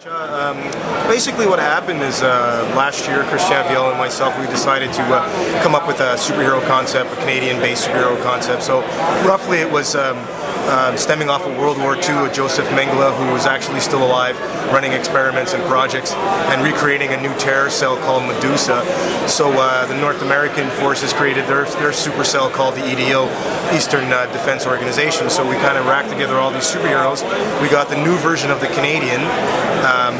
Basically what happened is last year Christian Viel and myself, we decided to come up with a superhero concept, a Canadian-based superhero concept. So roughly it was stemming off of World War II with Joseph Mengele, who was actually still alive, running experiments and projects and recreating a new terror cell called Medusa. So the North American forces created their super cell called the EDO, Eastern Defense Organization. So we kind of racked together all these superheroes. We got the new version of the Canadian,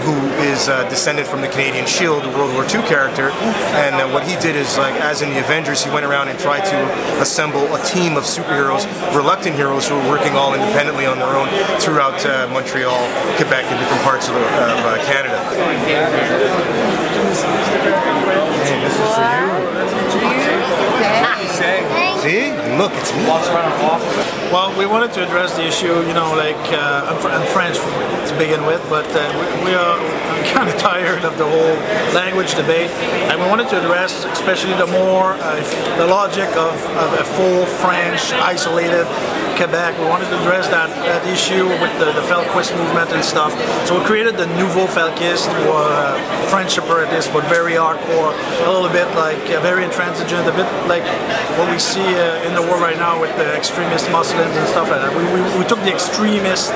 who is descended from the Canadian Shield, the World War II character, and what he did is, like as in the Avengers, he went around and tried to assemble a team of superheroes, reluctant heroes who were working all independently on their own throughout Montreal, Quebec, and different parts of Canada. Hey, this is for you. See? Look, it's me. Well, we wanted to address the issue, you know, like, I'm French to begin with, but we are kind of tired of the whole language debate, and we wanted to address especially the logic of a full French, isolated Quebec. We wanted to address that issue with the Felquistes movement and stuff. So we created the Nouveau Felquistes, who are French separatists, but very hardcore, a little bit like very intransigent, a bit like what we see in the world right now with the extremist Muslims and stuff like that. We took the extremist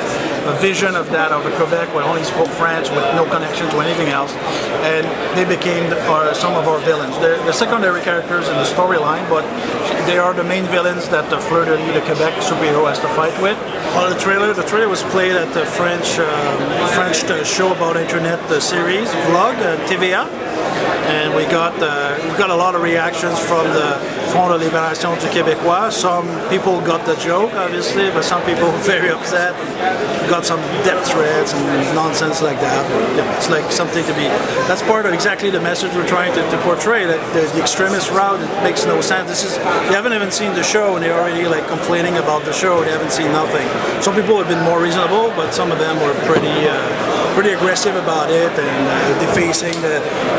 vision of that, of the Quebec, where only spoke French with no connection to anything else, and they became some of our villains. They're the secondary characters in the storyline, but they are the main villains that the Fleur de Lys, the Quebec superhero, has to fight with. Well, the trailer was played at the French show about internet series, vlog, TVA. And we got a lot of reactions from the Front de Libération du Québécois. Some people got the joke, obviously, but some people were very upset. We got some death threats and nonsense like that. But it's like something to be. That's part of exactly the message we're trying to portray. That the extremist route, it makes no sense. They haven't even seen the show, and they're already like complaining about the show. They haven't seen nothing. Some people have been more reasonable, but some of them were pretty aggressive about it and defacing,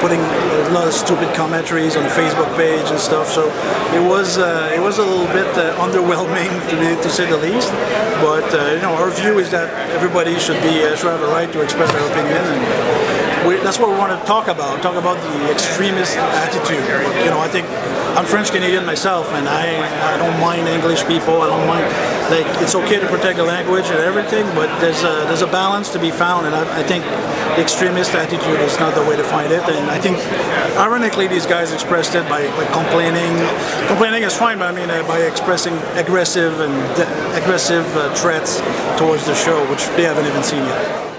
putting a lot of stupid commentaries on the Facebook page and stuff. So it was a little bit underwhelming, to say the least. But you know, our view is that everybody should have a right to express their opinion, and that's what we want to talk about. Talk about the extremist attitude. You know, I think I'm French Canadian myself, and I don't mind English people. I don't mind. Like, it's okay to protect the language and everything, but there's a balance to be found, and I think the extremist attitude is not the way to find it. And I think, ironically, these guys expressed it by complaining. Complaining is fine, but I mean by expressing aggressive threats towards the show, which they haven't even seen yet.